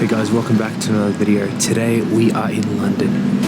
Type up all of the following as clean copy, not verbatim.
Hey guys, welcome back to another video. Today we are in London.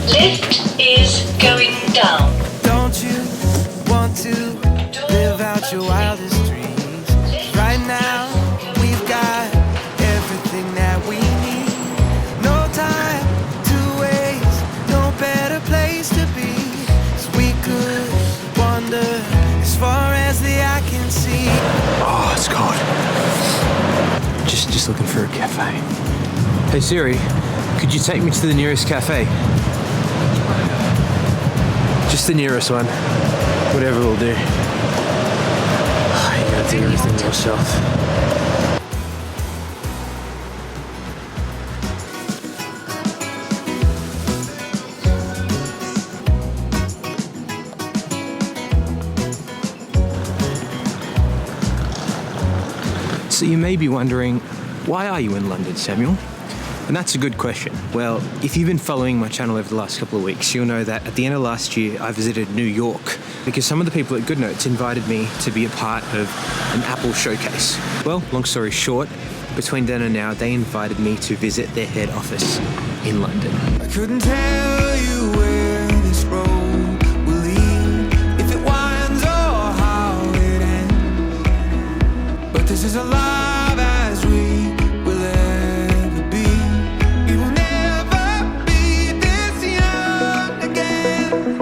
Lift is going down. Don't you want to live out your wildest dreams? Right now, we've got everything that we need. No time to waste, no better place to be. So we could wander as far as the eye can see. Oh, it's cold. Just looking for a cafe. Hey Siri, could you take me to the nearest cafe? Just the nearest one. Whatever will do. You gotta do everything yourself. So you may be wondering, why are you in London, Samuel? And that's a good question. Well, if you've been following my channel over the last couple of weeks, you'll know that at the end of last year, I visited New York because some of the people at Goodnotes invited me to be a part of an Apple showcase. Well, long story short, between then and now, they invited me to visit their head office in London. I couldn't tell you where this road will lead, if it winds or how it ends. But this is alive as we will ever be. We will never be this young again.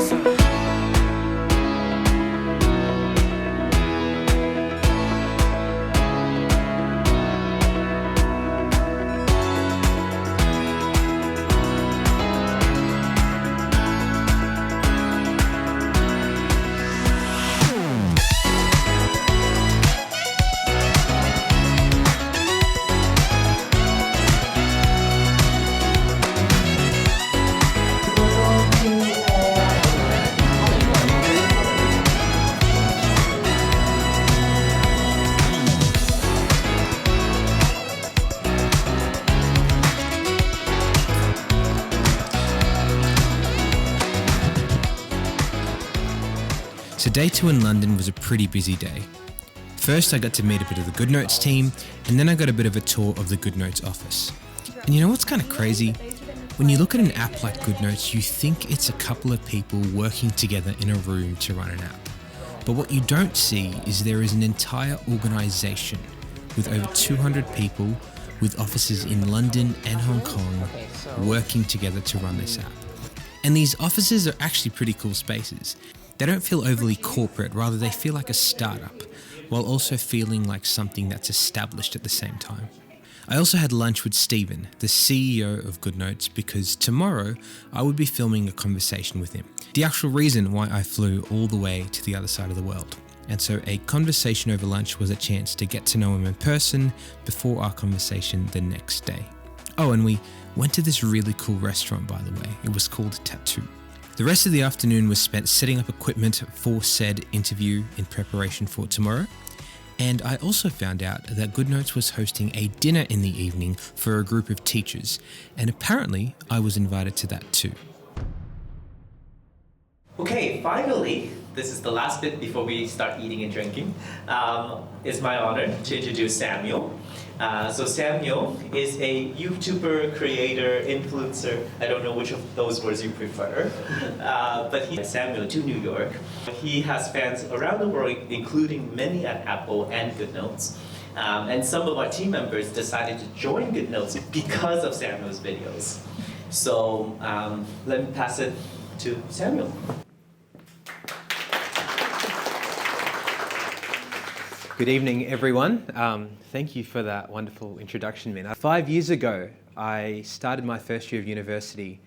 So day 2 in London was a pretty busy day. First I got to meet a bit of the Goodnotes team, and then I got a bit of a tour of the Goodnotes office. And you know what's kind of crazy? When you look at an app like Goodnotes, you think it's a couple of people working together in a room to run an app. But what you don't see is there is an entire organisation with over 200 people with offices in London and Hong Kong working together to run this app. And these offices are actually pretty cool spaces. They don't feel overly corporate, rather they feel like a startup, while also feeling like something that's established at the same time. I also had lunch with Stephen, the CEO of Goodnotes, because tomorrow I would be filming a conversation with him. The actual reason why I flew all the way to the other side of the world. And so a conversation over lunch was a chance to get to know him in person before our conversation the next day. Oh, and we went to this really cool restaurant, by the way. It was called Tattoo. The rest of the afternoon was spent setting up equipment for said interview in preparation for tomorrow. And I also found out that Goodnotes was hosting a dinner in the evening for a group of teachers. And apparently I was invited to that too. Okay, finally, this is the last bit before we start eating and drinking. It's my honor to introduce Samuel. So Samuel is a YouTuber, creator, influencer. I don't know which of those words you prefer, but he's Samuel to New York. He has fans around the world, including many at Apple and Goodnotes. And some of our team members decided to join Goodnotes because of Samuel's videos. So let me pass it to Samuel. Good evening, everyone. Thank you for that wonderful introduction, Min. 5 years ago, I started my first year of university.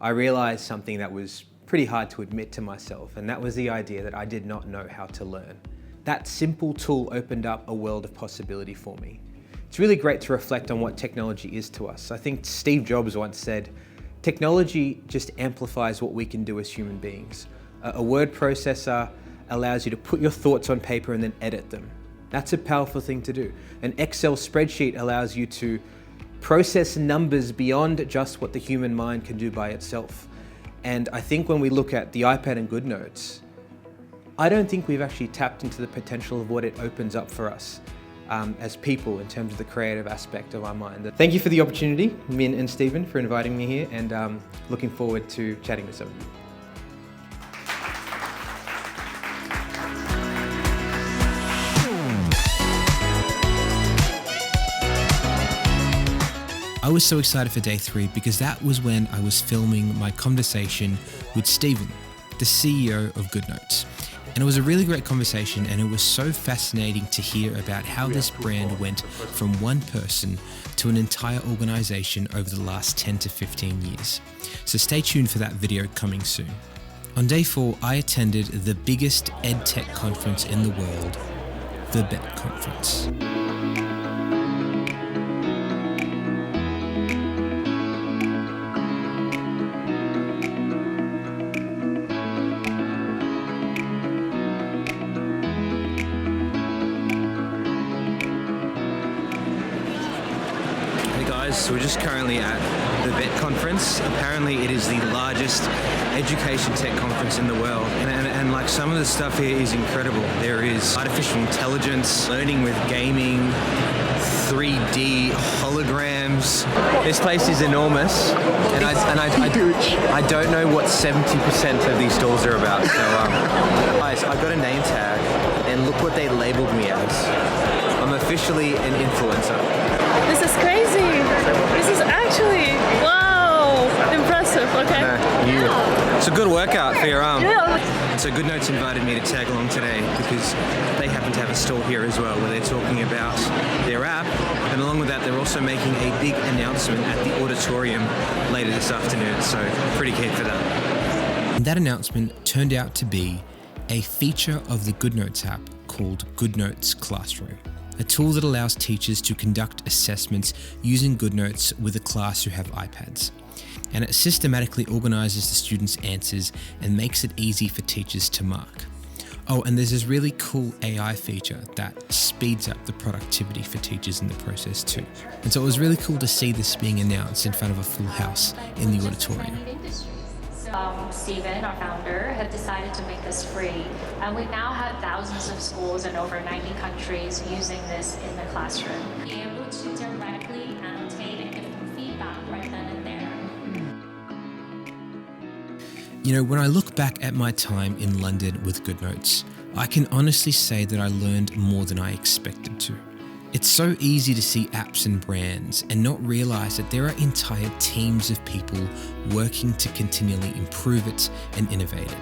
I realised something that was pretty hard to admit to myself, and that was the idea that I did not know how to learn. That simple tool opened up a world of possibility for me. It's really great to reflect on what technology is to us. I think Steve Jobs once said, technology just amplifies what we can do as human beings. A word processor allows you to put your thoughts on paper and then edit them. That's a powerful thing to do. An Excel spreadsheet allows you to process numbers beyond just what the human mind can do by itself. And I think when we look at the iPad and Goodnotes, I don't think we've actually tapped into the potential of what it opens up for us as people in terms of the creative aspect of our mind. Thank you for the opportunity, Min and Stephen, for inviting me here, and looking forward to chatting with some of you. I was so excited for day 3 because that was when I was filming my conversation with Stephen, the CEO of Goodnotes. And it was a really great conversation, and it was so fascinating to hear about how this brand went from one person to an entire organization over the last 10 to 15 years. So stay tuned for that video coming soon. On day 4, I attended the biggest EdTech conference in the world, the BET Conference. So we're just currently at the BET conference. Apparently it is the largest education tech conference in the world. And like some of the stuff here is incredible. There is artificial intelligence, learning with gaming, 3D holograms. This place is enormous. And I don't know what 70% of these stalls are about. So guys, I got a name tag and look what they labeled me as. I'm officially an influencer. This is crazy. This is actually, wow, impressive, okay. It's a good workout for your arm. Yeah. So Goodnotes invited me to tag along today because they happen to have a stall here as well where they're talking about their app, and along with that they're also making a big announcement at the auditorium later this afternoon, so pretty keen for that. And that announcement turned out to be a feature of the Goodnotes app called Goodnotes Classroom, a tool that allows teachers to conduct assessments using Goodnotes with a class who have iPads. And it systematically organizes the students' answers and makes it easy for teachers to mark. Oh, and there's this really cool AI feature that speeds up the productivity for teachers in the process too. And so it was really cool to see this being announced in front of a full house in the auditorium. Stephen, our founder, have decided to make this free, and we now have thousands of schools in over 90 countries using this in the classroom. Be able to directly annotate and give them feedback right then and there. You know, when I look back at my time in London with Goodnotes, I can honestly say that I learned more than I expected to. It's so easy to see apps and brands and not realize that there are entire teams of people working to continually improve it and innovate it.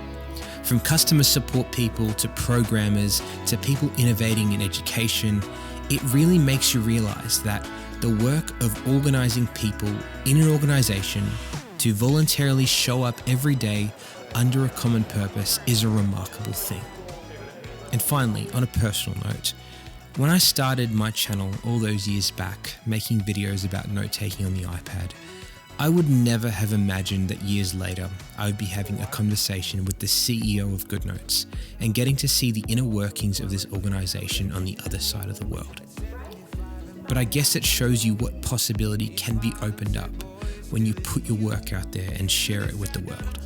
From customer support people to programmers to people innovating in education, it really makes you realize that the work of organizing people in an organization to voluntarily show up every day under a common purpose is a remarkable thing. And finally, on a personal note, when I started my channel all those years back, making videos about note-taking on the iPad, I would never have imagined that years later, I would be having a conversation with the CEO of Goodnotes and getting to see the inner workings of this organization on the other side of the world. But I guess it shows you what possibility can be opened up when you put your work out there and share it with the world.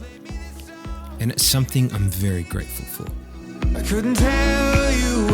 And it's something I'm very grateful for. I couldn't tell you